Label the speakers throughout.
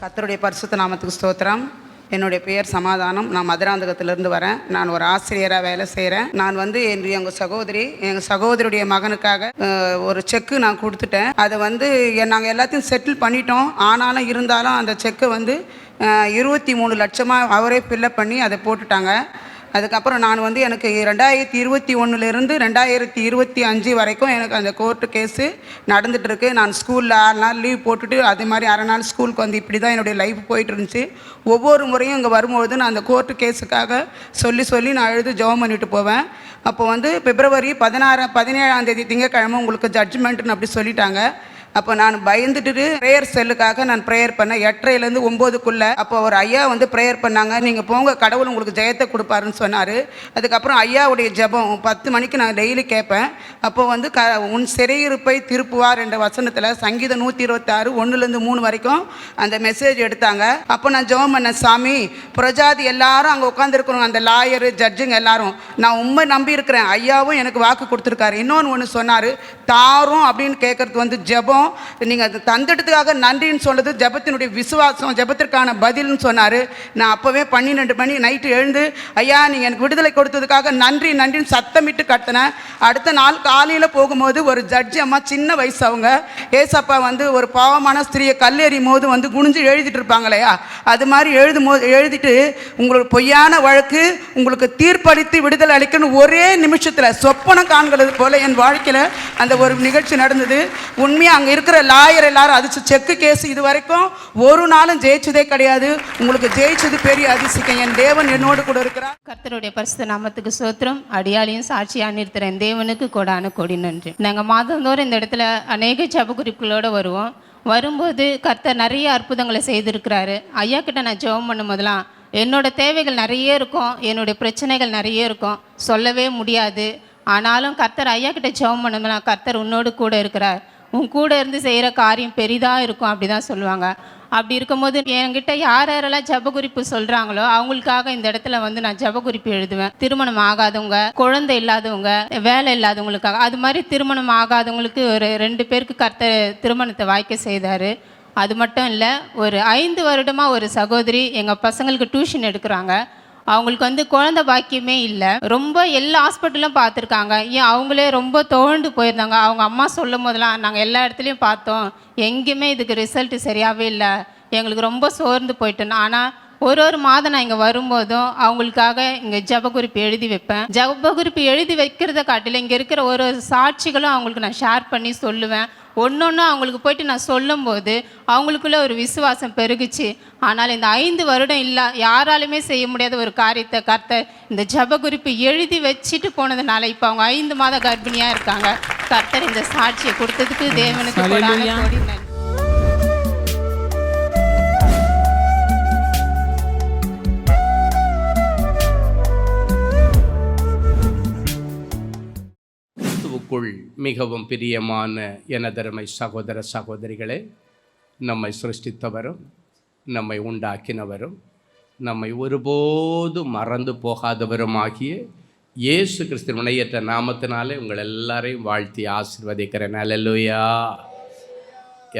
Speaker 1: கர்த்தருடைய பரிசுத்த நாமத்துக்கு ஸ்தோத்திரம். என்னுடைய பெயர் சமாதானம். நான் மதுராந்தகத்திலிருந்து வரேன். நான் ஒரு ஆசிரியராக வேலை செய்கிறேன். நான் எங்கள் சகோதரியுடைய மகனுக்காக ஒரு செக்கு நான் கொடுத்துட்டேன். அதை நாங்கள் எல்லாத்தையும் செட்டில் பண்ணிட்டோம். ஆனாலும் இருந்தாலும் அந்த செக்கை 23 லட்சமாக அவரே ஃபில்லப் பண்ணி அதை போட்டுட்டாங்க. அதுக்கப்புறம் நான் எனக்கு 2021லேருந்து 2025 வரைக்கும் எனக்கு அந்த கோர்ட்டு கேஸு நடந்துகிட்ருக்கு. நான் ஸ்கூலில் 6 நாள் லீவ் போட்டுட்டு அதே மாதிரி அரை நாள் ஸ்கூலுக்கு இப்படி தான் என்னுடைய லைஃப் போயிட்டு இருந்துச்சு. ஒவ்வொரு முறையும் இங்கே வரும்போது நான் அந்த கோர்ட்டு கேஸுக்காக சொல்லி நான் எழுதி ஜெபம் பண்ணிட்டு போவேன். அப்போ பிப்ரவரி 17ஆம் தேதி திங்கட்கிழமை உங்களுக்கு ஜட்ஜ்மெண்ட்டுன்னு அப்படி சொல்லிட்டாங்க. அப்போ நான் பயந்துட்டு ப்ரேயர் செல்லுக்காக நான் ப்ரேயர் பண்ணேன் 8:30லேருந்து 9க்குள்ளே. அப்போ ஒரு ஐயா ப்ரேயர் பண்ணாங்க. நீங்கள் போங்க, கடவுள் உங்களுக்கு ஜெயத்தை கொடுப்பாருன்னு சொன்னார். அதுக்கப்புறம் ஐயாவுடைய ஜெபம் 10 மணிக்கு நான் டெய்லி கேட்பேன். அப்போ உன் சிறையிருப்பை திருப்புவார் என்ற வசனத்தில் சங்கீதம் 126 1லேருந்து 3 வரைக்கும் அந்த மெசேஜ் எடுத்தாங்க. அப்போ நான் ஜெபம் பண்ணேன், சாமி பிரஜாதி எல்லாரும் அங்கே உட்காந்துருக்கணும், அந்த லாயரு ஜட்ஜுங்க எல்லாரும் நான் உண்மை நம்பி இருக்கிறேன். ஐயாவும் எனக்கு வாக்கு கொடுத்துருக்காரு. இன்னொன்று சொன்னார், தாரும் அப்படின்னு கேட்குறது ஜெபம். நீங்கள் அது தந்தெடுத்துக்காக நன்றின்னு சொன்னது ஜெபத்தினுடைய விசுவாசம், ஜெபத்திற்கான பதில்னு சொன்னார். நான் அப்போவே 12 மணி நைட்டு எழுந்து, ஐயா நீங்கள் எனக்கு விடுதலை கொடுத்ததுக்காக நன்றின்னு சத்தமிட்டு கட்டினேன். அடுத்த நாள் காலையில் போகும்போது ஒரு ஜட்ஜி அம்மா, சின்ன வயசு அவங்க, ஏசப்பா ஒரு பாவமான ஸ்திரியை கல்லெறியும் போது குனிஞ்சு எழுதிட்டு இருப்பாங்க இல்லையா, அது மாதிரி எழுதிட்டு உங்களுக்கு பொய்யான வழக்கு உங்களுக்கு தீர்ப்பளித்து விடுதலை அளிக்கணும் ஒரே நிமிஷத்தில் சொப்பனம் காண்கிறது போல என் வாழ்க்கையில் அந்த ஒரு நிகழ்ச்சி நடந்தது. உண்மையாக அங்கே இருக்கிற லாயர் எல்லாரும் அது செக்கு கேஸ் இது வரைக்கும் ஒரு நாளும் ஜெயிச்சதே கிடையாது. உங்களுக்கு ஜெயிச்சது பெரிய அதிசயம். என் தேவன் என்னோடு கூட இருக்கிறார்.
Speaker 2: கர்த்தருடைய பரிசுத்த நாமத்துக்கு ஸ்தோத்திரம். அடியாளையும் சாட்சியா நிறுத்துறேன் தேவனுக்கு கோடான கோடி நன்றி. நாங்கள் மாதந்தோறும் இந்த இடத்துல அநேக ஜெப குறிப்புகளோடு வருவோம். வரும்போது கர்த்தர் நிறைய அற்புதங்களை செய்திருக்கிறாரு. ஐயா கிட்ட நான் ஜெபம் பண்ணும் போதெல்லாம் என்னோட தேவைகள் நிறைய இருக்கும், என்னுடைய பிரச்சனைகள் நிறைய இருக்கும், சொல்லவே முடியாது. ஆனாலும் கர்த்தர் ஐயா கிட்ட ஜெபம் பண்ணோம்னா, கர்த்தர் உன்னோடு கூட இருக்கிறார், உன் கூட இருந்து செய்கிற காரியம் பெரிதாக இருக்கும் அப்படி தான் சொல்லுவாங்க. அப்படி இருக்கும்போது என்கிட்ட யாரெல்லாம் ஜெப குறிப்பு சொல்கிறாங்களோ அவங்களுக்காக இந்த இடத்துல நான் ஜெப குறிப்பு எழுதுவேன். திருமணம் ஆகாதவங்க, குழந்தை இல்லாதவங்க, வேலை இல்லாதவங்களுக்காக. அது மாதிரி திருமணம் ஆகாதவங்களுக்கு ஒரு 2 பேருக்கு கர்த்தர் திருமணத்தை வாய்க்க செய்தார். அது மட்டும் இல்லை, ஒரு 5 வருடமாக ஒரு சகோதரி எங்கள் பசங்களுக்கு டியூஷன் எடுக்கிறாங்க. அவங்களுக்கு குழந்தை பாக்கியமே இல்லை. ரொம்ப எல்லா ஹாஸ்பிட்டலும் பார்த்துருக்காங்க. ஏன் அவங்களே ரொம்ப தோண்டு போயிருந்தாங்க. அவங்க அம்மா சொல்லும் போதெல்லாம் நாங்கள் எல்லா இடத்துலையும் பார்த்தோம், எங்கேயுமே இதுக்கு ரிசல்ட் சரியாகவே இல்லை, எங்களுக்கு ரொம்ப சோர்ந்து போயிட்டோம். ஆனால் ஒரு மாதம் நான் இங்கே வரும்போதும் அவங்களுக்காக இங்கே ஜெப குறிப்பு எழுதி வைப்பேன். ஜெப குறிப்பு எழுதி வைக்கிறத காட்டில் இங்கே இருக்கிற ஒரு சாட்சிகளும் அவங்களுக்கு நான் ஷேர் பண்ணி சொல்லுவேன். ஒன்று அவங்களுக்கு போயிட்டு நான் சொல்லும்போது அவங்களுக்குள்ள ஒரு விசுவாசம் பெருகுச்சு. ஆனால் இந்த 5 வருடம் இல்லை யாராலுமே செய்ய முடியாத ஒரு காரியத்தை கர்த்தர் இந்த ஜெப குறிப்பு எழுதி வச்சுட்டு போனதுனால இப்போ அவங்க 5 மாத கர்ப்பிணியாக இருக்காங்க. கர்த்தர் இந்த சாட்சியை கொடுத்ததுக்கு தேவனுக்கு கோடான கோடி நன்றி.
Speaker 3: மிகவும் பிரியமான எனதருமை சகோதர சகோதரிகளே, நம்மை சிருஷ்டித்தவரும் நம்மை உண்டாக்கினவரும் நம்மை ஒருபோதும் மறந்து போகாதவரும் ஆகிய இயேசு கிறிஸ்து முனையற்ற நாமத்தினாலே உங்கள் எல்லாரையும் வாழ்த்தி ஆசீர்வதிக்கிறேன். அல்லேலூயா.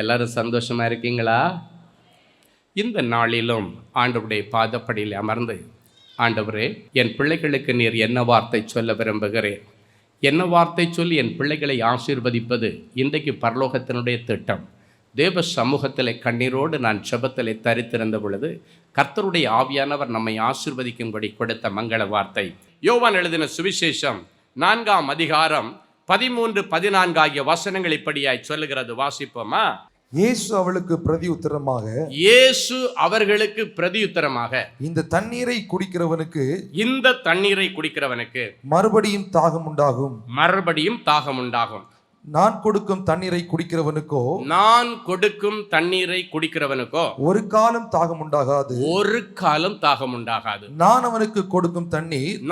Speaker 3: எல்லாரும் சந்தோஷமாக இருக்கீங்களா? இந்த நாளிலும் ஆண்டவருடைய பாதப்படியில் அமர்ந்து, ஆண்டவரே என் பிள்ளைகளுக்கு நீர் என்ன வார்த்தை சொல்ல விரும்புகிறேன், என்ன வார்த்தை சொல்லி என் பிள்ளைகளை ஆசீர்வதிப்பது இன்றைக்கு பரலோகத்தினுடைய திட்டம். தேவ சமூகத்தில் கண்ணீரோடு நான் ஜெபத்தில் தரித்திருந்த பொழுது கர்த்தருடைய ஆவியானவர் நம்மை ஆசீர்வதிக்கும்படி கொடுத்த மங்கள வார்த்தை யோவான் எழுதின சுவிசேஷம் 4ஆம் அதிகாரம் 13, 14 ஆகிய வசனங்கள் இப்படியாய் சொல்லுகிறது. வாசிப்போமா?
Speaker 4: இயேசு அவளுக்கு பிரதியுத்தரமாக, இந்த தண்ணீரை குடிக்கிறவனுக்கு மறுபடியும் தாகம் உண்டாகும். நான் கொடுக்கும் தண்ணீரை குடிக்கிறவனுக்கோ ஒரு காலம் தாகம் உண்டாகாது. நான் அவனுக்கு கொடுக்கும் தண்ணீர்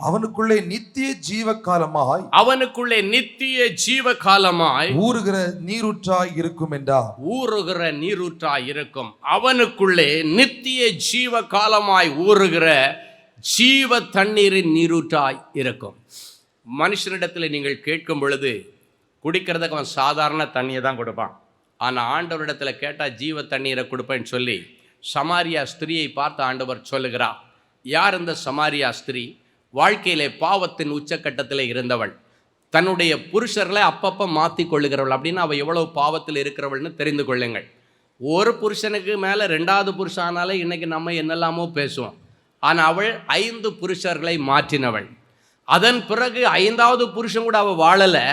Speaker 4: அவனுக்குள்ளே நித்திய ஜீவகாலமாய் ஊறுகிற நீரூற்றாய் இருக்கும். அவனுக்குள்ளே நித்திய ஜீவகாலமாய் ஊறுகிற ஜீவ தண்ணீரின் நீரூற்றாய் இருக்கும். மனுஷனிடத்தில் நீங்கள் கேட்கும் பொழுது குடிக்கிறதுக்கு அவன் சாதாரண தண்ணியை தான் கொடுப்பான். ஆனால் ஆண்டவரிடத்தில் கேட்டால் ஜீவ தண்ணீரை கொடுப்பேன்னு சொல்லி சமாரியா ஸ்திரியை பார்த்து ஆண்டவர் சொல்லுகிறார். யார் இந்த சமாரியா ஸ்திரீ? வாழ்க்கையிலே பாவத்தின் உச்சக்கட்டத்தில் இருந்தவள், தன்னுடைய புருஷர்களை அப்பப்போ மாற்றி கொள்ளுகிறவள். அப்படின்னு அவள் எவ்வளவு பாவத்தில் இருக்கிறவள்னு தெரிந்து கொள்ளுங்கள். ஒரு புருஷனுக்கு மேலே 2வது புருஷன் ஆனாலே இன்றைக்கி நம்ம என்னெல்லாமோ பேசுவோம். ஆனால் அவள் 5 புருஷர்களை மாற்றினவள். அதன் பிறகு 5வது புருஷன் கூட அவள் வாழலை.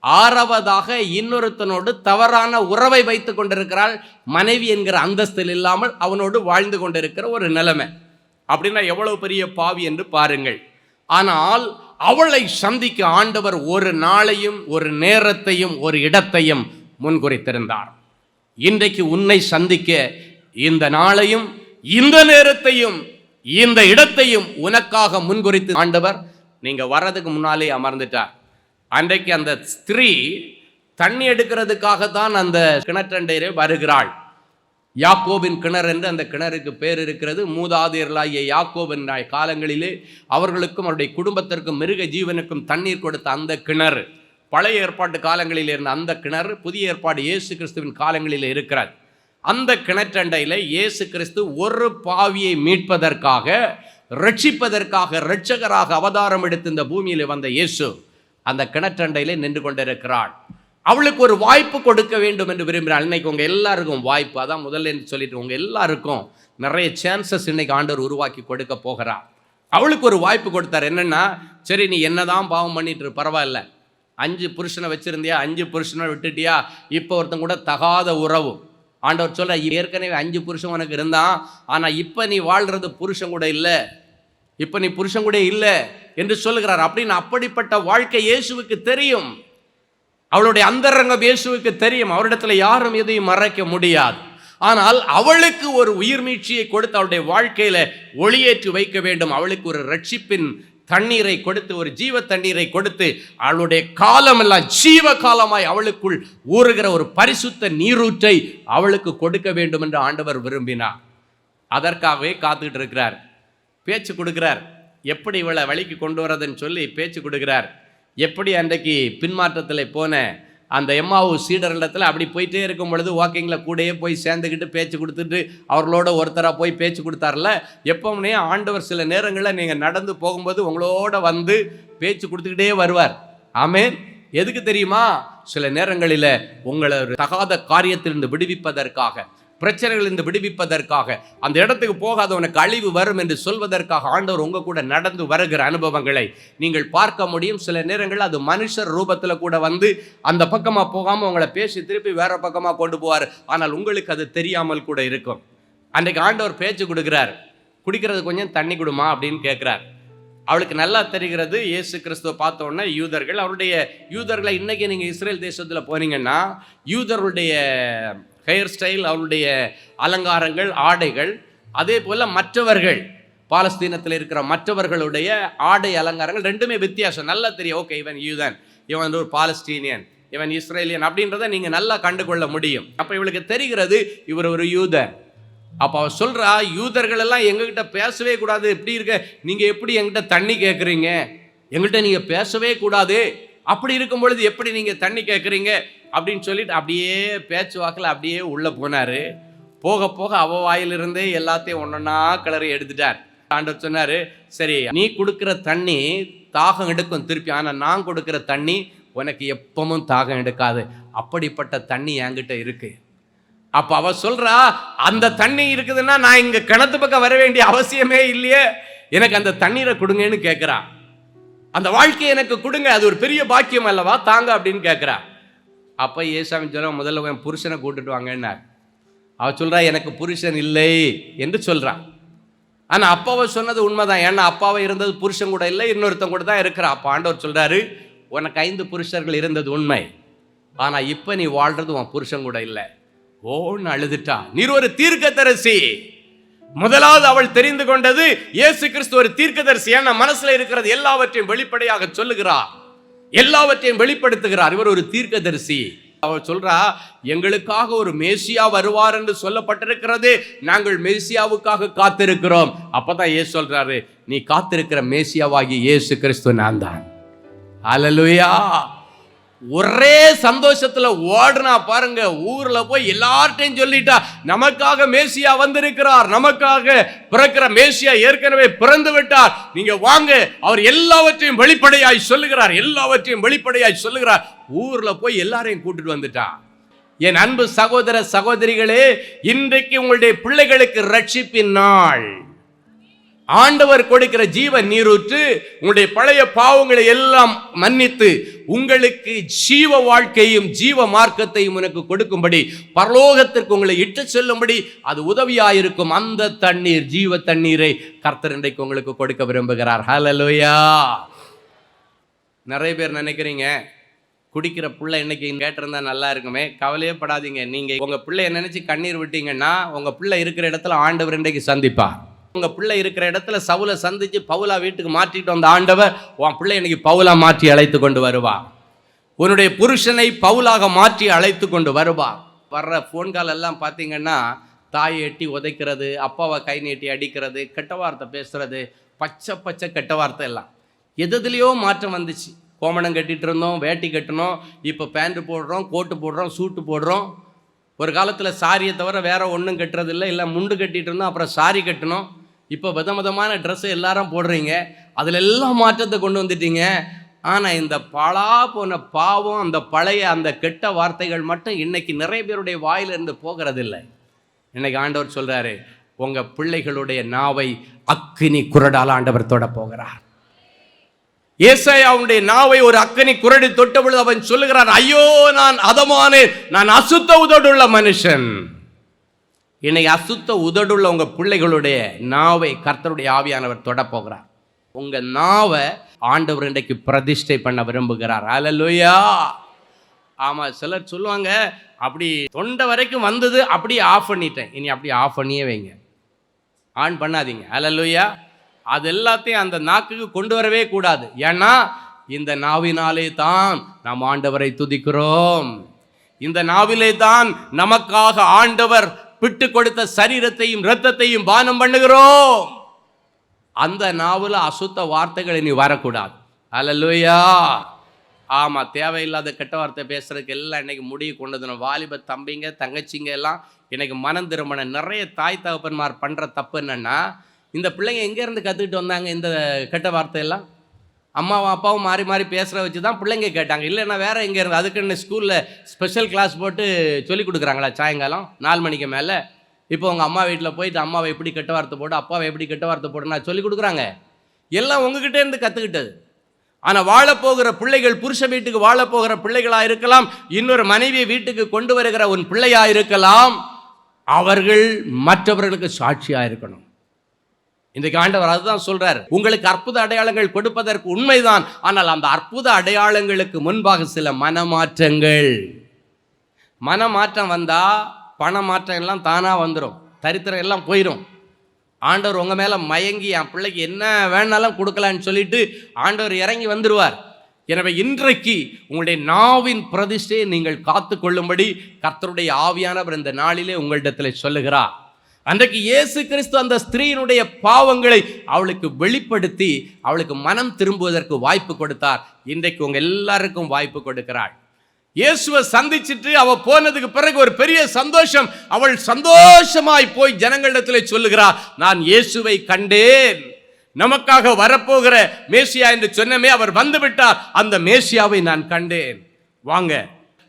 Speaker 4: 6வதாக இன்னொருத்தனோடு தவறான உறவை வைத்து கொண்டிருக்கிறாள். மனைவி என்கிற அந்தஸ்தில் இல்லாமல் அவனோடு வாழ்ந்து கொண்டிருக்கிற ஒரு நிலைமை. அப்படின்னா எவ்வளவு பெரிய பாவி என்று பாருங்கள். ஆனால் அவளை சந்திக்க ஆண்டவர் ஒரு நாளையும் ஒரு நேரத்தையும் ஒரு இடத்தையும் முன்குறித்திருந்தார். இன்றைக்கு உன்னை சந்திக்க இந்த நாளையும் இந்த நேரத்தையும் இந்த இடத்தையும் உனக்காக முன்குறித்து ஆண்டவர் நீங்க வர்றதுக்கு முன்னாலே அமர்ந்துட்டார். அன்றைக்கு அந்த ஸ்திரீ தண்ணி எடுக்கிறதுக்காகத்தான் அந்த கிணற்றண்டையிலே வருகிறாள். யாக்கோபின் கிணறு என்று அந்த கிணறுக்கு பேர் இருக்கிறது. மூதாதையர்களாகிய யாக்கோபின் காலங்களிலே அவர்களுக்கும் அவருடைய குடும்பத்திற்கும் மிருக ஜீவனுக்கும் தண்ணீர் கொடுத்த அந்த கிணறு, பழைய ஏற்பாட்டு காலங்களில் இருந்த அந்த கிணறு புதிய ஏற்பாடு இயேசு கிறிஸ்துவின் காலங்களில் இருக்கிறது. அந்த கிணற்றண்டையில் இயேசு கிறிஸ்து ஒரு பாவியை மீட்பதற்காக, ரட்சிப்பதற்காக, இரட்சகராக அவதாரம் எடுத்து இந்த பூமியில் வந்த இயேசு அந்த கிணற்றண்டையிலே நின்று கொண்டிருக்கிறாள். அவளுக்கு ஒரு வாய்ப்பு கொடுக்க வேண்டும் என்று விரும்புகிறாள். இன்னைக்கு உங்கள் எல்லாருக்கும் வாய்ப்பு, அதான் முதல்ல சொல்லிட்டு உங்கள் எல்லாருக்கும் நிறைய சான்சஸ் இன்னைக்கு ஆண்டவர் உருவாக்கி கொடுக்க போகிறார். அவளுக்கு ஒரு வாய்ப்பு கொடுத்தார். என்னன்னா, சரி நீ என்னதான் பாவம் பண்ணிட்டு பரவாயில்ல, 5 புருஷனை வச்சிருந்தியா, 5 புருஷனை விட்டுட்டியா, இப்போ ஒருத்தன் கூட தகாத உறவு. ஆண்டவர் சொல்ற, ஏற்கனவே 5 புருஷன் உனக்கு இருந்தான், ஆனால் இப்போ நீ வாழ்றது புருஷன் கூட இல்லை, இப்போ நீ புருஷன் கூட இல்லை என்று சொல்லுகிறார். அப்படின்னு அப்படிப்பட்ட வாழ்க்கை இயேசுவுக்கு தெரியும். அவளுடைய அந்தரங்கம் இயேசுவுக்கு தெரியும். அவரிடத்துல யாரும் எதையும் மறைக்க முடியாது. ஆனால் அவளுக்கு ஒரு உயிர் மீட்சியை கொடுத்து அவளுடைய வாழ்க்கையில ஒளியேற்றி வைக்க வேண்டும். அவளுக்கு ஒரு ரட்சிப்பின் தண்ணீரை கொடுத்து, ஒரு ஜீவ தண்ணீரை கொடுத்து, அவளுடைய காலமெல்லாம் ஜீவ காலமாய் அவளுக்குள் ஊறுகிற ஒரு பரிசுத்த நீரூற்றை அவளுக்கு கொடுக்க வேண்டும் என்று ஆண்டவர் விரும்பினார். அதற்காகவே காத்துக்கிட்டு இருக்கிறார். பேச்சு கொடுக்கிறார். எப்படி இவளை வழிக்கு கொண்டு வரதுன்னு சொல்லி பேச்சு கொடுக்கிறார். எப்படி அன்றைக்கு பின்மாற்றத்தில் போன அந்த எம்மாவு சீடர்களிடத்தில் அப்படி போயிட்டே இருக்கும் பொழுது வாக்கிங்கில் கூடயே போய் சேர்ந்துக்கிட்டு பேச்சு கொடுத்துட்டு அவர்களோட ஒருத்தராக போய் பேச்சு கொடுத்தார்ல. எப்பவுமே ஆண்டவர் சில நேரங்களில் நீங்கள் நடந்து போகும்போது உங்களோட வந்து பேச்சு கொடுத்துக்கிட்டே வருவார். ஆமென். எதுக்கு தெரியுமா? சில நேரங்களில் உங்களை தகாத காரியத்திலிருந்து விடுவிப்பதற்காக, பிரச்சனைகளிலிருந்து விடுவிப்பதற்காக, அந்த இடத்துக்கு போகாதவனுக்கு அழிவு வரும் என்று சொல்வதற்காக ஆண்டவர் உங்க கூட நடந்து வருகிற அனுபவங்களை நீங்கள் பார்க்க முடியும். சில நேரங்களில் அது மனுஷர் ரூபத்தில் கூட வந்து அந்த பக்கமாக போகாமல் உங்களை பேசி திருப்பி வேற பக்கமாக கொண்டு போவார். ஆனால் உங்களுக்கு அது தெரியாமல் கூட இருக்கும். அன்றைக்கு ஆண்டவர் பேச்சு கொடுக்கிறார். குடிக்கிறது கொஞ்சம் தண்ணி கொடுமா அப்படின்னு கேட்குறார். அவளுக்கு நல்லா தெரிகிறது இயேசு கிறிஸ்துவை பார்த்த உடனே யூதர்களை இன்னைக்கு நீங்கள் இஸ்ரேல் தேசத்தில் போனீங்கன்னா யூதர்களுடைய ஹேர் ஸ்டைல், அவருடைய அலங்காரங்கள், ஆடைகள், அதே போல் மற்றவர்கள் பாலஸ்தீனத்தில் இருக்கிற மற்றவர்களுடைய ஆடை அலங்காரங்கள் ரெண்டுமே வித்தியாசம். நல்லா தெரியும். ஓகே, இவன் யூதன், இவன் ஒரு பாலஸ்தீனியன், இவன் இஸ்ரேலியன் அப்படின்றத நீங்கள் நல்லா கண்டுகொள்ள முடியும். அப்போ இவளுக்கு தெரிகிறது இவர் ஒரு யூதர். அப்போ அவ சொல்கிறா, யூதர்கள் எல்லாம் எங்ககிட்ட பேசவே கூடாது. எப்படி இருக்க நீங்கள், எப்படி எங்கிட்ட தண்ணி கேட்குறீங்க? எங்கள்கிட்ட நீங்கள் பேசவே கூடாது. அப்படி இருக்கும் பொழுது எப்படி நீங்கள் தண்ணி கேட்குறீங்க அப்படின்னு சொல்லிட்டு அப்படியே பேச்சு வாக்கில் அப்படியே உள்ளே போனார். போக போக அவ வாயிலிருந்தே எல்லாத்தையும் ஒன்றொன்னா கிளறி எடுத்துட்டார். ஆண்டவர் சொன்னார், சரி நீ கொடுக்குற தண்ணி தாகம் எடுக்கும் திருப்பி, ஆனால் நான் கொடுக்குற தண்ணி உனக்கு எப்பவும் தாகம் எடுக்காது. அப்படிப்பட்ட தண்ணி என்கிட்ட இருக்கு. அப்போ அவ சொல்றா, அந்த தண்ணி இருக்குதுன்னா நான் இங்கே கிணத்து பக்கம் வர வேண்டிய அவசியமே இல்லையே, எனக்கு அந்த தண்ணீரை கொடுங்கன்னு கேட்குறா. அந்த வாழ்க்கையை எனக்கு கொடுங்க, அது ஒரு பெரிய பாக்கியம் அல்லவா, தாங்க அப்படின்னு கேட்குறா. அப்போ ஏசாமி சொல்ல, முதல்ல என் புருஷனை கூட்டுட்டு வாங்கன்னார். அவள் சொல்கிறா, எனக்கு புருஷன் இல்லை என்று சொல்கிறான். ஆனால் அப்பாவை சொன்னது உண்மைதான். ஏன்னா அப்பாவை இருந்தது புருஷன் கூட இல்லை, இன்னொருத்தன் கூட தான் இருக்கிறா. அப்போ ஆண்டவர் சொல்கிறாரு, உனக்கு 5 புருஷர்கள் இருந்தது உண்மை, ஆனால் இப்போ நீ வாழ்றது உன் புருஷன் கூட இல்லை. ஓன்னு அழுதுட்டா. நீர் ஒரு தீர்க்கதரிசி. முதலாவது அவள் தெரிந்து கொண்டது இயேசு கிறிஸ்து ஒரு தீர்க்கதரிசி. ஏன்னா மனசுல இருக்கிறது எல்லாவற்றையும் வெளிப்படையாக சொல்லுகிறார், எல்லாவற்றையும் வெளிப்படுத்துகிறார். இவர் ஒரு தீர்க்கதரிசி. அவள் சொல்றா, எங்களுக்காக ஒரு மேசியா வருவார் என்று சொல்லப்பட்டிருக்கிறது, நாங்கள் மேசியாவுக்காக காத்திருக்கிறோம். அப்பதான் இயேசு சொல்றாரு, நீ காத்திருக்கிற மேசியாவாகி இயேசு கிறிஸ்து நான் தான். ஹல்லேலூயா. ஒரே சந்தோஷத்துல ஓடுனா பாருங்க. ஊர்ல போய் எல்லார்ட்டையும் சொல்லிட்டா, நமக்காக மேசியா வந்திருக்கிறார், நமக்காக பிறக்கிற மேசியா ஏற்கனவே பிறந்து விட்டார், நீங்க வாங்க, அவர் எல்லாவற்றையும் வெளிப்படையாய் சொல்லுகிறார், எல்லாவற்றையும் வெளிப்படையாய் சொல்லுகிறார். ஊர்ல போய் எல்லாரையும் கூட்டிட்டு வந்துட்டா. என் அன்பு சகோதர சகோதரிகளே, இன்றைக்கு உங்களுடைய பிள்ளைகளுக்கு ரட்சிப்பின் நாள். ஆண்டவர் கொடுக்கிற ஜீவ நீரூற்று உங்களுடைய பழைய பாவங்களை எல்லாம் மன்னித்து உங்களுக்கு ஜீவ வாழ்க்கையும் ஜீவ மார்க்கத்தையும் உனக்கு கொடுக்கும்படி, பரலோகத்திற்கு உங்களை இட்டு செல்லும்படி அது உதவியாயிருக்கும். அந்த தண்ணீர், ஜீவ தண்ணீரை கர்த்தர் இன்றைக்கு உங்களுக்கு கொடுக்க விரும்புகிறார். ஹல்லேலூயா. நிறைய பேர் நினைக்கிறீங்க, குடிக்கிற பிள்ளை இன்னைக்கு கேட்டிருந்தா நல்லா இருக்குமே. கவலையே படாதீங்க. நீங்க உங்க பிள்ளைய நினைச்சு கண்ணீர் விட்டீங்கன்னா உங்க பிள்ளை இருக்கிற இடத்துல ஆண்டவர் இன்றைக்கு சந்திப்பார். உங்க பிள்ளை இருக்கிற இடத்துல சவுலை சந்திச்சு பவுலா வீட்டுக்கு மாற்றிட்டு வந்த ஆண்டவர் உன் பிள்ளை இன்னைக்கு பவுலா மாற்றி அழைத்து கொண்டு வருவார். உன்னுடைய புருஷனை பவுலாக மாற்றி அழைத்து கொண்டு வருவார். வர்ற ஃபோன் கால் எல்லாம் பார்த்தீங்கன்னா தாயை எட்டி உதைக்கிறது, அப்பாவை கை நீட்டி அடிக்கிறது, கெட்ட வார்த்தை பேசுறது, பச்சை பச்சை கெட்ட வார்த்தை எல்லாம். எதுலையோ மாற்றம் வந்துச்சு. கோமணம் கட்டிகிட்டு இருந்தோம், வேட்டி கட்டணும், இப்போ பேண்ட்டு போடுறோம், கோட்டு போடுறோம், சூட்டு போடுறோம். ஒரு காலத்தில் சாரியை தவிர வேற ஒன்றும் கட்டுறதில்லை, இல்லை முண்டு கட்டிகிட்டு இருந்தோம், அப்புறம் சாரி கட்டணும். இப்போ விதமான ட்ரெஸ்ஸை எல்லாரும் போடுறீங்க. அதில் எல்லாம் மாற்றத்தை கொண்டு வந்துட்டீங்க. ஆனால் இந்த பலா போன பாவம், அந்த பழைய அந்த கெட்ட வார்த்தைகள் மட்டும் இன்னைக்கு நிறைய பேருடைய வாயிலிருந்து போகிறதில்லை. இன்னைக்கு ஆண்டவர் சொல்கிறாரு, உங்கள் பிள்ளைகளுடைய நாவை அக்கினி குரடால் ஆண்டவர் தொட போகிறார். ஏசாயாவுடைய நாவை ஒரு அக்கினி குரடி தொட்ட பொழுது அவன் சொல்லுகிறான், ஐயோ நான் அதமானேன், நான் அசுத்த உதடுள்ள மனுஷன். இன்னைக்கு அசுத்த உதடுள்ள உங்க பிள்ளைகளுடைய நாவை கர்த்தருடைய ஆவியானவர் தொட போகிறார். உங்க நாவை ஆண்டவர் இன்றைக்கு பிரதிஷ்டை பண்ண விரும்புகிறார். ஹல்லேலூயா. ஆமா, சிலர் சொல்லுவாங்க, அப்படி தொண்டை வரைக்கும் வந்தது அப்படியே ஆஃப் பண்ணிட்டேன், இனி அப்படியே ஆஃப் பண்ணியே வைங்க, ஆன் பண்ணாதீங்க. ஹல்லேலூயா. அது எல்லாத்தையும் அந்த நாக்குக்கு கொண்டு வரவே கூடாது. ஏன்னா இந்த நாவினாலே தான் நாம் ஆண்டவரை துதிக்கிறோம். இந்த நாவிலே தான் நமக்காக ஆண்டவர் விட்டு கொடுத்த சரீரத்தையும் இரத்தத்தையும் பானம் பண்ணுகிறோம். அந்த நாவில் அசுத்த வார்த்தைகள் இனி வரக்கூடாது. ஹல்லேலூயா. ஆமாம், தேவையில்லாத கெட்ட வார்த்தை பேசுறதுக்கு எல்லாம் இன்னைக்கு முடிவு கொண்டது. வாலிப தம்பிங்க தங்கச்சிங்க எல்லாம் இன்னைக்கு மனம் திரும்பின நிறைய தாய் தகப்பன்மார் பண்ணுற தப்பு என்னன்னா, இந்த பிள்ளைங்க எங்கேருந்து கற்றுக்கிட்டு வந்தாங்க இந்த கெட்ட வார்த்தையெல்லாம்? அம்மாவும் அப்பாவும் மாறி மாறி பேசுகிற வச்சு தான் பிள்ளைங்க கேட்டாங்க. இல்லைன்னா வேறு எங்கேருந்து? அதுக்குன்னு ஸ்கூலில் ஸ்பெஷல் கிளாஸ் போட்டு சொல்லி கொடுக்குறாங்களா சாயங்காலம் 4 மணிக்கு மேலே? இப்போ உங்கள் அம்மா வீட்டில் போயிட்டு அம்மாவை எப்படி கெட்ட வார்த்தை போடு, அப்பாவை எப்படி கெட்ட வார்த்தை போடுன்னா சொல்லி கொடுக்குறாங்க. எல்லாம் உங்ககிட்டே இருந்து கற்றுக்கிட்டது. ஆனால் வாழப்போகிற பிள்ளைகள், புருஷ வீட்டுக்கு வாழப்போகிற பிள்ளைகளாக இருக்கலாம், இன்னொரு மனைவியை வீட்டுக்கு கொண்டு வருகிற உன் பிள்ளையாக இருக்கலாம், அவர்கள் மற்றவர்களுக்கு சாட்சியாக இருக்கணும். இன்றைக்கு ஆண்டவர் அதுதான் சொல்றார், உங்களுக்கு அற்புத அடையாளங்கள் கொடுப்பதற்கு உண்மைதான், ஆனால் அந்த அற்புத அடையாளங்களுக்கு முன்பாக சில மனமாற்றங்கள். மனமாற்றம் வந்தா பணமாற்றம் எல்லாம் தானா வந்துடும், தரித்திரம் எல்லாம் போயிடும். ஆண்டவர் உங்க மேல மயங்கி என் பிள்ளைக்கு என்ன வேணாலும் கொடுக்கலான்னு சொல்லிட்டு ஆண்டவர் இறங்கி வந்துடுவார். எனவே இன்றைக்கு உங்களுடைய நாவின் பிரதிஷ்டையை நீங்கள் காத்து கொள்ளும்படி கர்த்தருடைய ஆவியானவர் இந்த நாளிலே உங்களிடத்தில் சொல்லுகிறார். அன்றைக்கு இயேசு கிறிஸ்து அந்த ஸ்திரீயினுடைய பாவங்களை அவளுக்கு வெளிப்படுத்தி அவளுக்கு மனம் திரும்புவதற்கு வாய்ப்பு கொடுத்தார். இன்றைக்கு உங்க எல்லாருக்கும் வாய்ப்பு கொடுக்கிறாள். இயேசுவை சந்திச்சுட்டு அவ போனதுக்கு பிறகு ஒரு பெரிய சந்தோஷம். அவள் சந்தோஷமாய் போய் ஜனங்களிடத்தில் சொல்லுகிறார், நான் இயேசுவை கண்டேன், நமக்காக வரப்போகிற மேசியா என்று சொன்னமே அவர் வந்து விட்டார், அந்த மேசியாவை நான் கண்டேன், வாங்க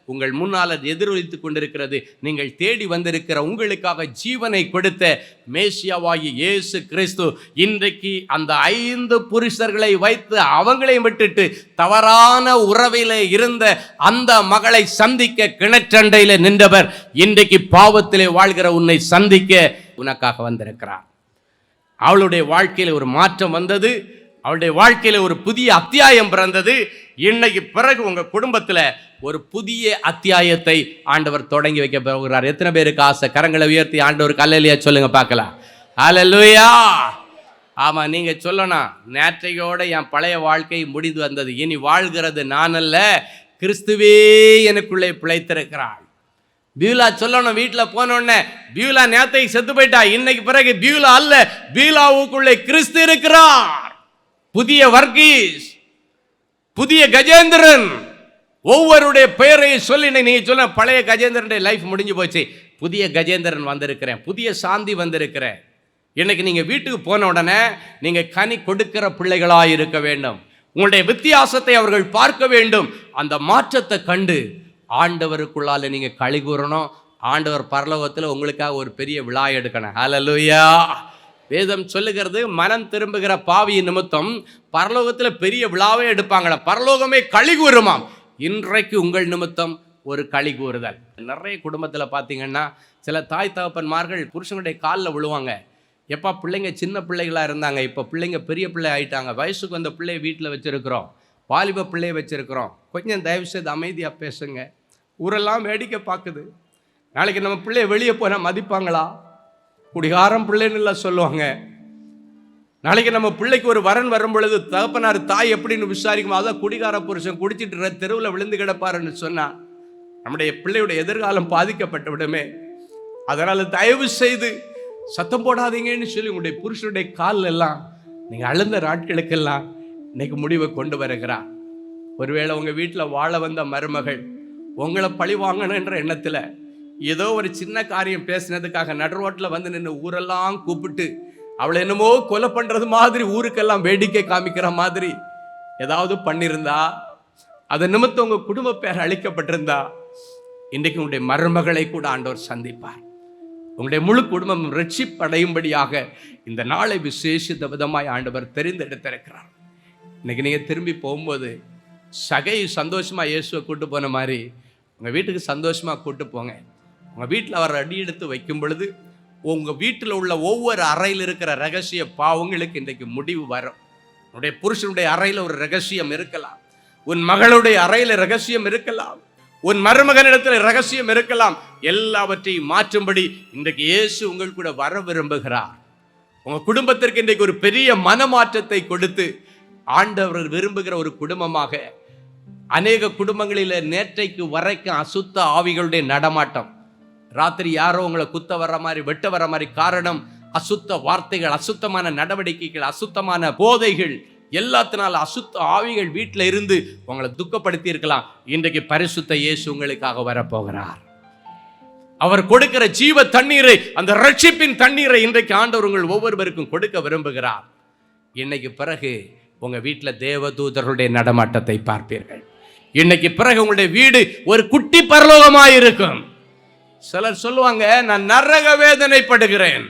Speaker 4: உங்கள் முன்னால் எதிரொலித்துக் கொண்டிருக்கிறது, நீங்கள் தேடி வந்திருக்கிற உங்களுக்காக ஜீவனை கொடுத்த மேசியாவாகி இயேசு கிறிஸ்து இன்றைக்கு அந்த 5 புருஷர்களை வைத்து அவங்களையும் விட்டுட்டு தவறான உறவிலே இருந்த அந்த மகளை சந்திக்க கிணற்றண்டையில நின்றவர் இன்றைக்கு பாவத்திலே வாழ்கிற உன்னை சந்திக்க உனக்காக வந்திருக்கிறார். அவளுடைய வாழ்க்கையில் ஒரு மாற்றம் வந்தது, அவளுடைய வாழ்க்கையில ஒரு புதிய அத்தியாயம் பிறந்தது. இன்னைக்கு பிறகு உங்க குடும்பத்துல ஒரு புதிய அத்தியாயத்தை ஆண்டவர் தொடங்கி வைக்க போகிறார். எத்தனை பேருக்கு ஆசை? கரங்களை உயர்த்தி ஆண்டவருக்கு அல்லேலூயா சொல்லுங்க பார்க்கலாம். அல்லேலூயா. ஆமா, நீங்க சொல்லணும், நேற்றையோட என் பழைய வாழ்க்கை முடிந்து வந்தது, இனி வாழ்கிறது நான் அல்ல, கிறிஸ்துவே எனக்குள்ளே பிழைத்திருக்கிறாள். பியூலா சொல்லணும், வீட்டில் போனோடனே பியூலா நேத்தை செத்து போயிட்டா, இன்னைக்கு பிறகு பியூலா அல்ல, பியூலாவுக்குள்ளே கிறிஸ்து இருக்கிறார். புதிய வர்கீஸ், புதிய கஜேந்திரன், ஒவ்வொருடைய பெயரையும் சொல்லி நீங்கள் சொன்ன பழைய கஜேந்திரனுடைய லைஃப் முடிஞ்சு போச்சு, புதிய கஜேந்திரன் வந்திருக்கிறேன், புதிய சாந்தி வந்திருக்கிறேன். இன்னைக்கு நீங்கள் வீட்டுக்கு போன உடனே நீங்கள் கனி கொடுக்கிற பிள்ளைகளாக இருக்க வேண்டும். உங்களுடைய வித்தியாசத்தை அவர்கள் பார்க்க வேண்டும். அந்த மாற்றத்தை கண்டு ஆண்டவருக்குள்ளால நீங்கள் களி கூறணும். ஆண்டவர் பரலோகத்தில் உங்களுக்காக ஒரு பெரிய விழா எடுக்கணும். ஹல்லேலூயா. வேதம் சொல்லுகிறது, மனம் திரும்புகிற பாவி நிமித்தம் பரலோகத்தில் பெரிய விழாவே எடுப்பாங்களா, பரலோகமே களி கூறுமாம். இன்றைக்கு உங்கள் நிமித்தம் ஒரு களி கூறுதல். நிறைய குடும்பத்தில் பார்த்தீங்கன்னா சில தாய் தகப்பன்மார்கள் புருஷனுடைய காலில் விழுவாங்க. எப்போ பிள்ளைங்க சின்ன பிள்ளைகளாக இருந்தாங்க, இப்போ பிள்ளைங்க பெரிய பிள்ளை ஆகிட்டாங்க, வயசுக்கு வந்த பிள்ளைய வீட்டில் வச்சுருக்கிறோம், வாலிப பிள்ளைய வச்சுருக்கிறோம், கொஞ்சம் தயவு செய்து அமைதியாக பேசுங்க. ஊரெல்லாம் வேடிக்கை பார்க்குது. நாளைக்கு நம்ம பிள்ளைய வெளியே போனால் மதிப்பாங்களா? குடிகாரம் பிள்ளைன்னு இல்லை சொல்லுவாங்க. நாளைக்கு நம்ம பிள்ளைக்கு ஒரு வரன் வரும் பொழுது தகப்பனார் தாய் எப்படின்னு விசாரிக்குமா, அதான் குடிகார புருஷன் குடிச்சிட்டு தெருவில் விழுந்து கிடப்பாருன்னு சொன்னால் நம்முடைய பிள்ளையுடைய எதிர்காலம் பாதிக்கப்பட்டு விடுமே. அதனால் தயவு செய்து சத்தம் போடாதீங்கன்னு சொல்லி உங்களுடைய புருஷனுடைய காலில் எல்லாம் நீங்கள் அழுந்த நாட்களுக்கெல்லாம் இன்னைக்கு முடிவை கொண்டு வருகிறார். ஒருவேளை உங்கள் வீட்டில் வாழ வந்த மருமகள் உங்களை பழி வாங்கணுன்ற எண்ணத்தில் ஏதோ ஒரு சின்ன காரியம் பேசினதுக்காக நடுரோட்டில் வந்து நின்று ஊரெல்லாம் கூப்பிட்டு அவளை என்னமோ கொலை பண்ணுறது மாதிரி ஊருக்கெல்லாம் வேடிக்கை காமிக்கிற மாதிரி ஏதாவது பண்ணியிருந்தா, அதை நிமித்தம் உங்கள் குடும்ப பேர் அழிக்கப்பட்டிருந்தா, இன்றைக்கு உங்களுடைய மருமகளை கூட ஆண்டவர் சந்திப்பார். உங்களுடைய முழு குடும்பம் ரட்சிப்படையும்படியாக இந்த நாளை விசேஷித்த விதமாய் ஆண்டவர் தெரிந்தெடுத்திருக்கிறார். இன்னைக்கு நீங்கள் திரும்பி போகும்போது சகை சந்தோஷமாக இயேசுவை கூட்டு போன மாதிரி உங்கள் வீட்டுக்கு சந்தோஷமாக கூட்டு போங்க. உங்கள் வீட்டில் அவர் அடி எடுத்து வைக்கும் பொழுது உங்கள் வீட்டில் உள்ள ஒவ்வொரு அறையில் இருக்கிற ரகசிய பாவங்களுக்கு இன்றைக்கு முடிவு வரும். உன்னுடைய புருஷனுடைய அறையில் ஒரு ரகசியம் இருக்கலாம், உன் மகளுடைய அறையில் ரகசியம் இருக்கலாம், உன் மருமகனிடத்தில் ரகசியம் இருக்கலாம். எல்லாவற்றையும் மாற்றும்படி இன்றைக்கு இயேசு உங்கள் கூட வர விரும்புகிறார். உங்கள் குடும்பத்திற்கு இன்றைக்கு ஒரு பெரிய மனமாற்றத்தை கொடுத்து ஆண்டவர் விரும்புகிற ஒரு குடும்பமாக. அநேக குடும்பங்களில் நேற்றைக்கு வரைக்கும் அசுத்த ஆவிகளுடைய நடமாட்டம். ராத்திரி யாரோ உங்களை குத்த வர்ற மாதிரி வெட்ட வர்ற மாதிரி, காரணம் அசுத்த வார்த்தைகள், அசுத்தமான நடவடிக்கைகள், அசுத்தமான போதைகள், எல்லாத்தினால அசுத்த ஆவிகள் வீட்டில் இருந்து உங்களை துக்கப்படுத்தி இருக்கலாம். இன்றைக்கு பரிசுத்த இயேசு உங்களுக்காக வரப்போகிறார். அவர் கொடுக்கிற ஜீவ தண்ணீரை, அந்த ரட்சிப்பின் தண்ணீரை இன்றைக்கு ஆண்டவர் உங்கள் ஒவ்வொருவருக்கும் கொடுக்க விரும்புகிறார். இன்னைக்கு பிறகு உங்க வீட்டில் தேவதூதர்களுடைய நடமாட்டத்தை பார்ப்பீர்கள். இன்னைக்கு பிறகு உங்களுடைய வீடு ஒரு குட்டி பரலோகமாயிருக்கும். சிலர் சொல்லுவாங்க, நான் நரக வேதனைப்படுகிறேன்.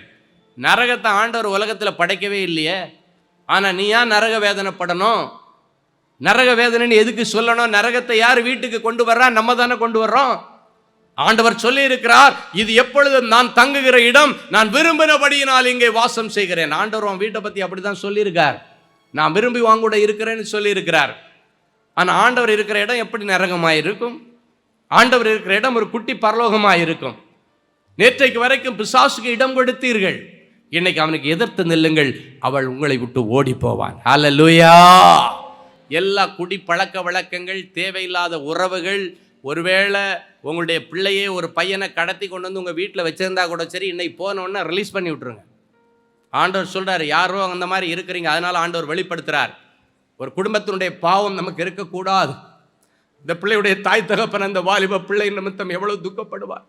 Speaker 4: நரகத்தை ஆண்டவர் உலகத்தில் படைக்கவே இல்லையே, ஆனால் நீ ஏன் நரக வேதனைப்படணும்? நரக வேதனைன்னு எதுக்கு சொல்லணும்? நரகத்தை யார் வீட்டுக்கு கொண்டு வர்றா? நம்ம தானே கொண்டு வர்றோம். ஆண்டவர் சொல்லி இருக்கிறார், இது எப்பொழுதும் நான் தங்குகிற இடம், நான் விரும்பினபடியினால் இங்கே வாசம் செய்கிறேன். ஆண்டவர் உன் வீட்டை பற்றி அப்படிதான் சொல்லியிருக்கார். நான் விரும்பி வாங்க கூட இருக்கிறேன்னு சொல்லியிருக்கிறார். ஆனால் ஆண்டவர் இருக்கிற இடம் எப்படி நரகமாயிருக்கும்? ஆண்டவர் இருக்கிற இடம் ஒரு குட்டி பரலோகமாயிருக்கும். நேற்றைக்கு வரைக்கும் பிசாசுக்கு இடம் கொடுத்தீர்கள், இன்னைக்கு அவனுக்கு எதிர்த்து நில்லுங்கள், அவள் உங்களை விட்டு ஓடி போவான். ஹல்லேலூயா. எல்லா குடி பழக்க வழக்கங்கள், தேவையில்லாத உறவுகள், ஒருவேளை உங்களுடைய பிள்ளையே ஒரு பையனை கடத்தி கொண்டு வந்து உங்கள் வீட்டில் வச்சிருந்தா கூட சரி, இன்னைக்கு போனோடனே ரிலீஸ் பண்ணி விட்டுருங்க. ஆண்டவர் சொல்கிறார், யாரோ அந்த மாதிரி இருக்கிறீங்க, அதனால் ஆண்டவர் வெளிப்படுத்துகிறார். ஒரு குடும்பத்தினுடைய பாவம் நமக்கு இருக்கக்கூடாது. இந்த பிள்ளையுடைய தாய் தகப்பன் அந்த வாலிப பிள்ளை நிமித்தம் எவ்வளவு துக்கப்படுவார்.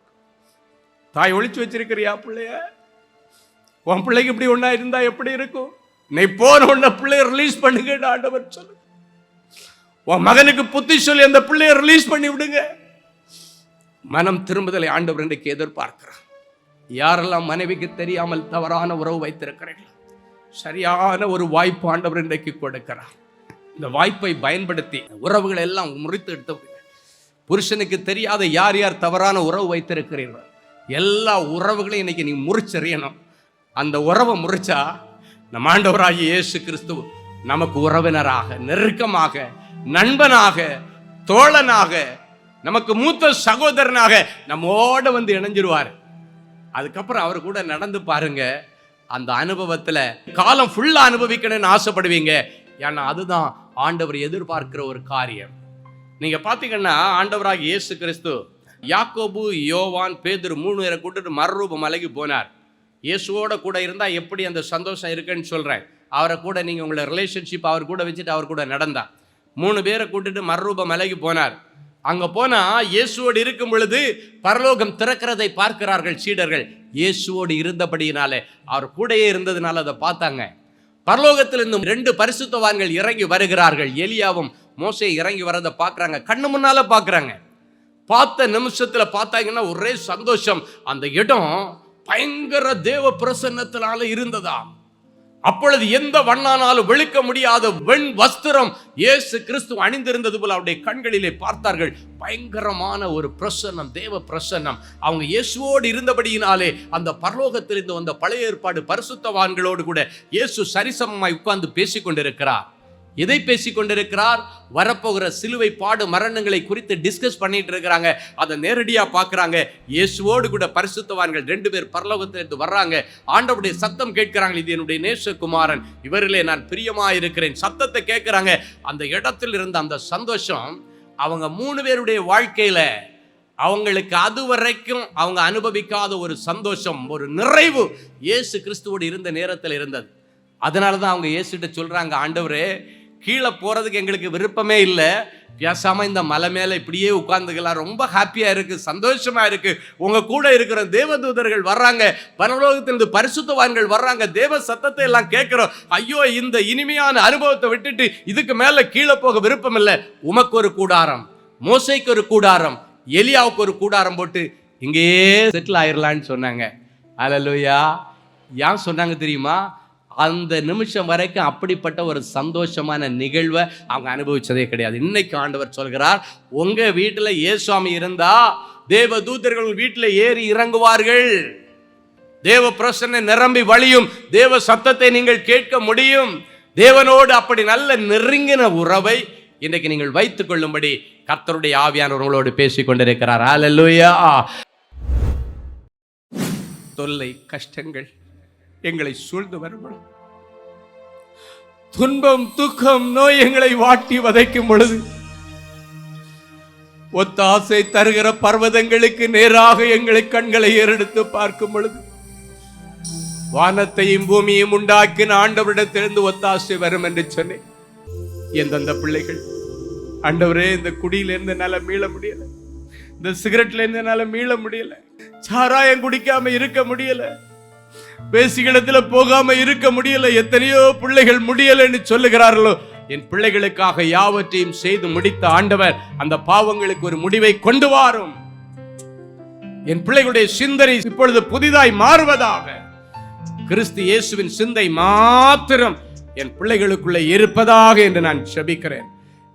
Speaker 4: தாய் ஒழிச்சு வச்சிருக்கிறியா பிள்ளைய? உன் பிள்ளைக்கு இப்படி ஒன்றா இருந்தா எப்படி இருக்கும்? நீ போன உடனே பிள்ளைய ரிலீஸ் பண்ணுங்க ஆண்டவர் சொல்லு. உன் மகனுக்கு புத்தி சொல்லி அந்த பிள்ளைய ரிலீஸ் பண்ணி விடுங்க. மனம் திரும்புதலை ஆண்டவர் இன்றைக்கு எதிர்பார்க்கிறார். யாரெல்லாம் மனைவிக்கு தெரியாமல் தவறான உறவு வைத்திருக்கிறீர்கள், சரியான ஒரு வாய்ப்பு ஆண்டவர் இன்றைக்கு கொடுக்கிறார். இந்த வாய்ப்பை பயன்படுத்தி உறவுகளை எல்லாம் முறித்து எடுத்து, புருஷனுக்கு தெரியாத யார் யார் தவறான உறவு வைத்திருக்கிறீர்கள், எல்லா உறவுகளையும் இன்னைக்கு நீ முறிச்செறியணும். அந்த உறவை முறிச்சா நம் ஆண்டவராகிய இயேசு கிறிஸ்து நமக்கு உறவினராக, நெருக்கமாக, நண்பனாக, தோழனாக, நமக்கு மூத்த சகோதரனாக நம்மோட வந்து இணைஞ்சிருவார். அதுக்கப்புறம் அவர் கூட நடந்து பாருங்க. அந்த அனுபவத்தில் காலம் ஃபுல்லாக அனுபவிக்கணும்னு ஆசைப்படுவீங்க. ஏன்னா அதுதான் ஆண்டவர் எதிர்பார்க்கிற ஒரு காரியம். நீங்கள் பார்த்தீங்கன்னா ஆண்டவராகிய இயேசு கிறிஸ்து யாக்கோபு, யோவான், பேதுரு 3 பேரை கூட்டிட்டு மறுரூப மலைக்கு போனார். இயேசுவோட கூட இருந்தால் எப்படி அந்த சந்தோஷம் இருக்குன்னு சொல்கிறேன். அவரை கூட நீங்கள் உங்களை ரிலேஷன்ஷிப் அவர் கூட வச்சுட்டு அவர் கூட நடந்தார். 3 பேரை கூட்டிட்டு மறுரூப மலைக்கு போனார். அங்க போனா இயேசுவோடு இருக்கும் பொழுது பரலோகம் திறக்கிறதை பார்க்கிறார்கள் சீடர்கள். இயேசுவோடு இருந்தபடியினாலே, அவர் கூடயே இருந்ததுனால அதை பார்த்தாங்க. பரலோகத்திலிருந்து 2 பரிசுத்தவான்கள் இறங்கி வருகிறார்கள். எலியாவும் மோசே இறங்கி வரதை பார்க்குறாங்க. கண்ணு முன்னால பார்க்குறாங்க. பார்த்த நிமிஷத்துல பார்த்தாங்கன்னா ஒரே சந்தோஷம். அந்த இடம் பயங்கர தேவ பிரசன்னத்தினால இருந்ததா. அப்பொழுது எந்த வண்ணானாலும் வெளுக்க முடியாத வெண் வஸ்திரம் இயேசு கிறிஸ்து அணிந்திருந்தது போல அவருடைய கண்களிலே பார்த்தார்கள். பயங்கரமான ஒரு பிரசன்னம், தேவ பிரசன்னம். அவங்க இயேசுவோடு இருந்தபடியினாலே அந்த பரலோகத்திலிருந்து வந்த பழைய ஏற்பாடு பரிசுத்தவான்களோடு கூட இயேசு சரிசமமாய் உட்கார்ந்து பேசிக் கொண்டிருக்கிறார். எதை பேசிக் கொண்டிருக்கிறார்? வரப்போகிற சிலுவை பாடு மரணங்களை குறித்து டிஸ்கஸ் பண்ணிட்டு இருக்கிறாங்க. அதை நேரடியாக பார்க்குறாங்க. இயேசுவோடு கூட பரிசுத்தவான்கள் 2 பேர் பரலோகத்திலிருந்து வர்றாங்க. ஆண்டவருடைய சத்தம் கேட்கிறாங்க. இது என்னுடைய நேசகுமாரன், இவரிலே நான் பிரியமாக இருக்கிறேன். சத்தத்தை கேட்குறாங்க. அந்த இடத்தில் இருந்த அந்த சந்தோஷம் அவங்க 3 பேருடைய வாழ்க்கையில அவங்களுக்கு அதுவரைக்கும் அவங்க அனுபவிக்காத ஒரு சந்தோஷம், ஒரு நிறைவு இயேசு கிறிஸ்துவோடு இருந்த நேரத்தில் இருந்தது. அதனால தான் அவங்க இயேசுகிட்ட சொல்றாங்க, ஆண்டவரே, கீழே போறதுக்கு எங்களுக்கு விருப்பமே இல்லை, பேசாம இந்த மலை மேல இப்படியே உட்கார்ந்துக்கலாம், ரொம்ப ஹாப்பியா இருக்கு, சந்தோஷமா இருக்கு. உங்க கூட இருக்கிற தேவதூதர்கள் வர்றாங்க, பரலோகத்திலிருந்து பரிசுத்தவான்கள் வர்றாங்க, தேவ சத்தத்தை எல்லாம் கேட்கிறோம். ஐயோ, இந்த இனிமையான அனுபவத்தை விட்டுட்டு இதுக்கு மேல கீழே போக விருப்பம் இல்லை. உமக்கு ஒரு கூடாரம், மோசேக்கு ஒரு கூடாரம், எலியாவுக்கு ஒரு கூடாரம் போட்டு இங்கேயே செட்டில் ஆயிரலான்னு சொன்னாங்க. அல்லேலூயா. ஏன் சொன்னாங்க தெரியுமா? அந்த நிமிஷம் வரைக்கும் அப்படிப்பட்ட ஒரு சந்தோஷமான நிகழ்வை அவங்க அனுபவிச்சதே கிடையாது. இன்னைக்கு ஆண்டவர் சொல்கிறார், உங்க வீட்டில் இயேசுவாமி இருந்தா தேவ தூதர்கள் வீட்டில் ஏறி இறங்குவார்கள். தேவ பிரசன்னை நிரம்பி வழியும். தேவ சத்தத்தை நீங்கள் கேட்க முடியும். தேவனோடு அப்படி நல்ல நெருங்கின உறவை இன்றைக்கு நீங்கள் வைத்துக் கொள்ளும்படி கர்த்தருடைய ஆவியானவர் உங்களோடு பேசிக் கொண்டிருக்கிறார். அல்லேலூயா. தொல்லை, கஷ்டங்கள் எங்களை சூழ்ந்து வரும், துன்பம், துக்கம், நோய் எங்களை வாட்டி வதைக்கும் பொழுது, ஒத்தாசை தருகிற பர்வதங்களுக்கு நேராக எங்களை கண்களை ஏறெடுத்து பார்க்கும் பொழுது, வானத்தையும் பூமியையும் உண்டாக்கின ஆண்டவரிடத்திலிருந்து ஒத்தாசை வரும் என்று சொன்னேன். எந்தெந்த பிள்ளைகள் ஆண்டவரே இந்த குடியிலிருந்து என்னால மீள முடியல, இந்த சிகரெட்ல இருந்து என்னால மீள முடியல, சாராயம் குடிக்காம இருக்க முடியல, பேசிகளிடத்துல போகாம இருக்க முடியல, எத்தனையோ பிள்ளைகள் முடியலன்னு சொல்லுகிறார்களோ, என் பிள்ளைகளுக்காக யாவற்றையும் செய்து முடித்த ஆண்டவர் அந்த பாவங்களுக்கு ஒரு முடிவை கொண்டு வாரும். என் பிள்ளைகளுடைய சிந்தனை இப்பொழுது புதிதாய் மாறுவதாக. கிறிஸ்து இயேசுவின் சிந்தை மாத்திரம் என் பிள்ளைகளுக்குள்ளே இருப்பதாக என்று நான் ஜெபிக்கிறேன்.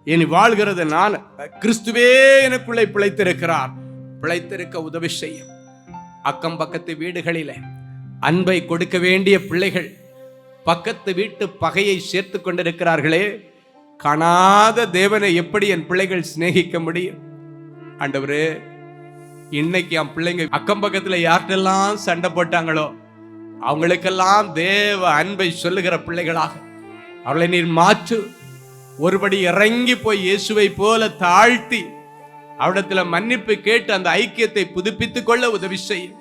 Speaker 4: இனி வாழ்கிறது நான், கிறிஸ்துவே எனக்குள்ளே பிழைத்திருக்கிறார். பிழைத்திருக்க உதவி செய்யும். அக்கம் பக்கத்து வீடுகளிலே அன்பை கொடுக்க வேண்டிய பிள்ளைகள் பக்கத்து வீட்டு பகையை சேர்த்து கொண்டிருக்கிறார்களே, காணாத தேவனை எப்படி என் பிள்ளைகள் சிநேகிக்க முடியும்? ஆண்டவரே, இன்னைக்கு என் பிள்ளைங்க அக்கம் பக்கத்துல யார்கிட்டெல்லாம் சண்டை போட்டாங்களோ அவங்களுக்கெல்லாம் தேவ அன்பை சொல்லுகிற பிள்ளைகளாக அவர்களை நீர் மாற்று. ஒருபடி இறங்கி போய் இயேசுவை போல தாழ்த்தி அவரிடத்துல மன்னிப்பு கேட்டு அந்த ஐக்கியத்தை புதுப்பித்துக் கொள்ள உதவி செய்யும்.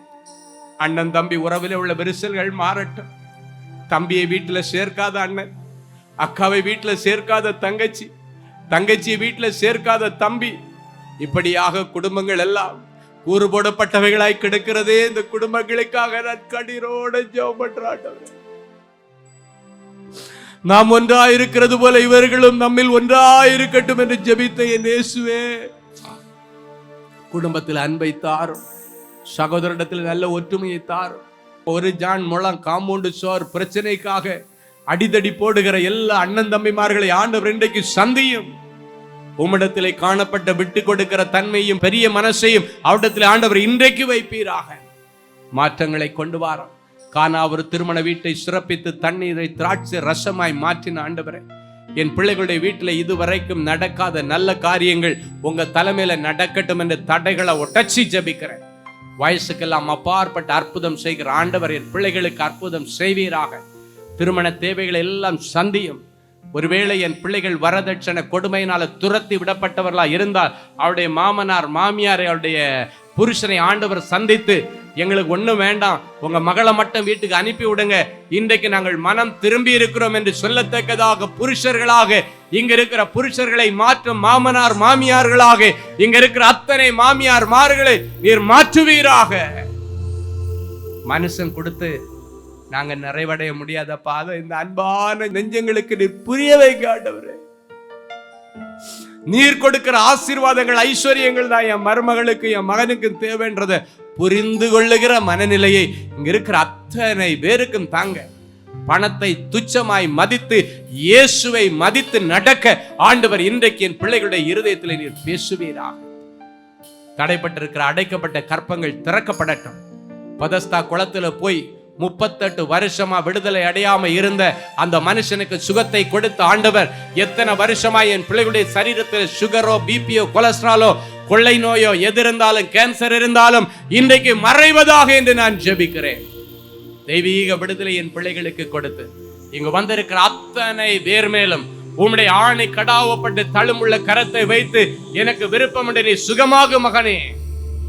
Speaker 4: அண்ணன் தம்பி உறவில் உள்ள விரிசல்கள் மாறட்டும். தம்பியை வீட்டில் சேர்க்காத அண்ணன், அக்காவை வீட்டில் சேர்க்காத தங்கச்சி, தங்கச்சியை வீட்டில் சேர்க்காத தம்பி, இப்படியாக குடும்பங்கள் எல்லாம் கூறு போடப்பட்டவைகளாய் கிடக்கிறதே. இந்த குடும்பங்களுக்காக நான் கண்ணீரோட ஜெபம் பண்றேன். நாம் ஒன்றாயிருக்கிறது போல இவர்களும் நம்மில் ஒன்றாயிருக்கட்டும் என்று ஜெபித்த என் இயேசுவே, குடும்பத்தில் அன்பை தாரும், சகோதரிடத்தில் நல்ல ஒற்றுமையை தாரும். ஒரு ஜான் முழம் காம்பவுண்டு சோர் பிரச்சனைக்காக அடிதடி போடுகிற எல்லா அண்ணன் தம்பிமார்களை ஆண்டவர் இன்றைக்கு சந்தியும். உம்மிடத்திலே காணப்பட்ட விட்டு கொடுக்கிற தன்மையும் பெரிய மனசையும் அவரிடத்தில் ஆண்டவர் இன்றைக்கு வைப்பீராக. மாற்றங்களை கொண்டு வாரோம். கானா ஒரு திருமண வீட்டை சிறப்பித்து தண்ணீரை திராட்சை ரசமாய் மாற்றின ஆண்டவரே, என் பிள்ளைகளுடைய வீட்டில் இதுவரைக்கும் நடக்காத நல்ல காரியங்கள் உங்க தலைமையில நடக்கட்டும் என்று தடைகளை ஒட்டச்சி ஜபிக்கிறேன். வயசுக்கெல்லாம் அப்பாற்பட்ட அற்புதம் செய்கிற ஆண்டவர் என் பிள்ளைகளுக்கு அற்புதம் செய்வீராக. திருமண தேவைகளை எல்லாம் சந்தியும். ஒருவேளை என் பிள்ளைகள் வரதட்சணை கொடுமையினால துரத்தி விடப்பட்டவர்களா இருந்தால் அவருடைய மாமனார் மாமியாரை அவருடைய புருஷனை ஆண்டவர் சந்தித்து எங்களுக்கு ஒண்ணும் வேண்டாம், உங்க மகளை மட்டும் வீட்டுக்கு அனுப்பி விடுங்க, இன்றைக்கு நாங்கள் மனம் திரும்பி இருக்கிறோம் என்று சொல்லத்தக்கதாக புருஷர்களாக, இங்க இருக்கிற புருஷர்களை மாற்றும் மாமனார் மாமியார்களாக, இங்க இருக்கிற அத்தனை மாமியார் மார்களை நீர் மாற்றுவீராக. மனுஷன் கொடுத்து நாங்க நிறைவடைய முடியாதப்பா, அதை இந்த அன்பான நெஞ்சங்களுக்கு நீர் புரிய வைக்க ஆண்டவரே. நீர் கொடுக்கிற ஆசீர்வாதங்கள் ஐஸ்வர்யங்கள் தான் என் மருமகளுக்கு என் மகனுக்கு தேவைன்றதை புரிந்து கொள்ளுகிற மனநிலையை இங்க இருக்கிற அத்தனை பேருக்கும் தாங்க. பணத்தை துச்சமாய் மதித்து இயேசுவை மதித்து நடக்க ஆண்டவர் இன்றைக்கு என் பிள்ளைகளுடைய இருதயத்தில் நீர் பேசுவீராக. தடைப்பட்டிருக்கிற அடைக்கப்பட்ட கற்பங்கள் திறக்கப்படட்டும். பதஸ்தா குளத்துல போய் 38 வருஷமா விடுதலை அடையாம இருந்த அந்த மனுஷனுக்கு சுகத்தை கொடுத்த ஆண்டவர், எத்தனை வருஷமா என் பிள்ளைகளுடைய சரீரத்தில் சுகரோ பிபியோ கொலஸ்ட்ராலோ கொள்ளை நோயோ எது இருந்தாலும் கேன்சர் இருந்தாலும் இன்றைக்கு மறைவதாக என்று நான் ஜெபிக்கிறேன். தெய்வீக விடுதலை என் பிள்ளைகளுக்கு கொடுத்து இங்கு வந்திருக்கிற அத்தனை பேர் மேலும் உம்முடைய ஆணை கடாவப்பட்டு தழுமுள்ள கரத்தை வைத்து எனக்கு விருப்பம் என்று நீ சுகமாக மகனே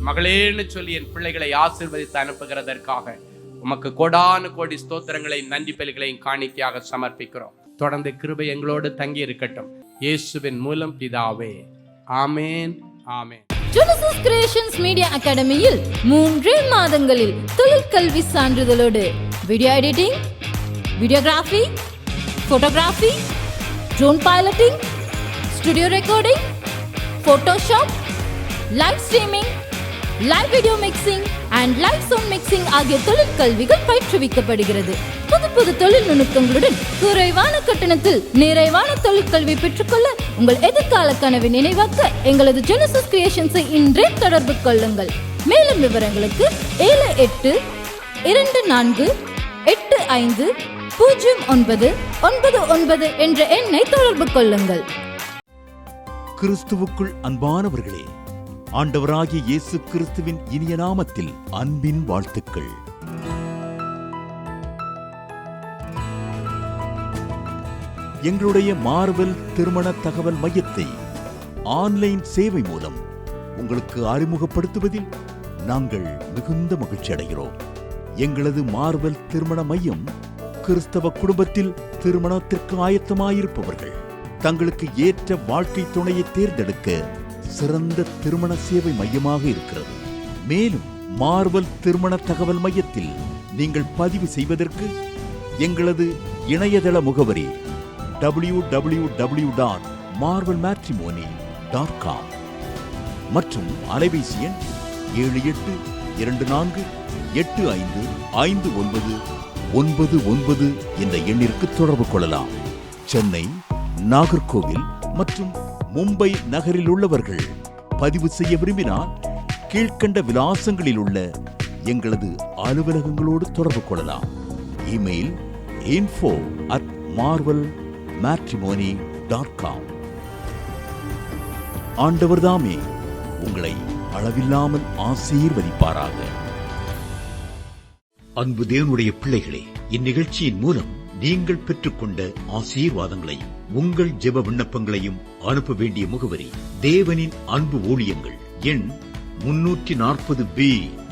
Speaker 4: மகளேன்னு சொல்லி என் பிள்ளைகளை ஆசீர்வதித்து அனுப்புகிறதற்காக உமக்கு கோடானு கோடி ஸ்தோத்திரங்களை நன்றி பலிகளையும் காணிக்கையாக சமர்ப்பிக்கிறோம். தொடர்ந்து கிருபை எங்களோடு தங்கி இருக்கட்டும். இயேசுவின் மூலம் பிதாவே, ஆமேன் ஆமேன்.
Speaker 5: ஜெனசிஸ் கிரியேஷன்ஸ் மீடியா அகாடமியில் 3 மாதங்களில் தொழிற்கல்வி சான்றிதழோடு video editing, videography, photography, drone piloting, studio recording, Photoshop, live streaming, live video mixing and live sound mixing ஆகிய தொழிற்கல்விகள் பயிற்றுவிக்கப்படுகிறது. புது தொழில் நுணுக்கங்களுடன் குறைவான கட்டணத்தில் நிறைவான தொழிற்கல்வி பெற்றுக்கொள்ள உங்கள் எதிர்கால கனவை நினைவாக்க எங்களது ஜெனசிஸ் கிரியேஷன்ஸை இன்றே தொடர்பு கொள்ளுங்கள். மேலும் விவரங்களுக்கு 7824285099 என்ற எண்ணை தொடர்பு கொள்ளுங்கள்.
Speaker 6: கிறிஸ்துவுக்குள் அன்பானவர்களே, ஆண்டவராகிய இயேசு கிறிஸ்துவின் இனிய நாமத்தில் அன்பின் வாழ்த்துக்கள். எங்களுடைய மார்வெல் திருமண தகவல் மையத்தை ஆன்லைன் சேவை மூலம் உங்களுக்கு அறிமுகப்படுத்துவதில் நாங்கள் மிகுந்த மகிழ்ச்சி அடைகிறோம். எங்களது மார்வெல் திருமண மையம் கிறிஸ்தவ குடும்பத்தில் திருமணத்திற்கு ஆயத்தமாயிருப்பவர்கள் தங்களுக்கு ஏற்ற வாழ்க்கை துணையை தேர்ந்தெடுக்க சிறந்த திருமண சேவை மையமாக இருக்கிறது. மேலும் மார்வெல் திருமண தகவல் மையத்தில் நீங்கள் பதிவு செய்வதற்கு எங்களது இணையதள முகவரி www.marvelmatrimony.com மற்றும் அலைபேசி எண் 7824855999 என்ற எண்ணிற்கு தொடர்பு கொள்ளலாம். சென்னை, நாகர்கோவில் மற்றும் மும்பை நகரில் உள்ளவர்கள் பதிவு செய்ய விரும்பினால் கீழ்கண்ட விலாசங்களில் உள்ள எங்களது அலுவலகங்களோடு தொடர்பு கொள்ளலாம். Email info@marvelmatrimony.com. ஆண்டவர்தாமே உங்களை அளவில்லாமல் ஆசீர்வதிப்பாராக.
Speaker 7: அன்பு தேவனுடைய பிள்ளைகளே, இந்நிகழ்ச்சியின் மூலம் நீங்கள் பெற்றுக்கொண்ட ஆசீர்வாதங்களை உங்கள் ஜெப விண்ணப்பங்களையும் அனுப்ப வேண்டிய முகவரி தேவனின் அன்பு ஊழியங்கள், எண் 340B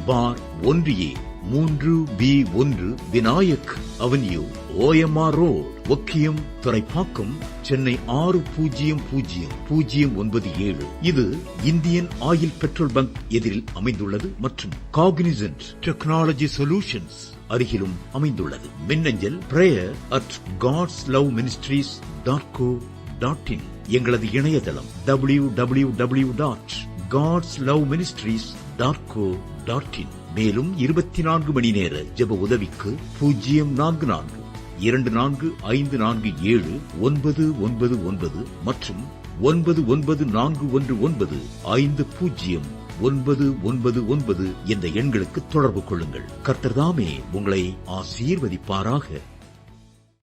Speaker 7: பார் 1A 3B1 Vinayak avenue, OMR road, Okkiyam, Thoraipakkam, Chennai 600097. இது இந்தியன் ஆயில் பெட்ரோல் பங்க் எதிரில் அமைந்துள்ளது மற்றும் காக்னிசன்ட் டெக்னாலஜி சொல்யூஷன்ஸ் அருகிலும் அமைந்துள்ளது. மின்னஞ்சல் prayer@godsloveministries.co.in. எங்களது இணையதளம் www.godsloveministries.co.in. மேலும் 24 மணி நேர ஜெப உதவிக்கு 04454547999 மற்றும் 9941950999 என்ற எண்களுக்கு தொடர்பு கொள்ளுங்கள். கர்த்தர் தாமே உங்களை ஆசீர்வதிப்பாராக.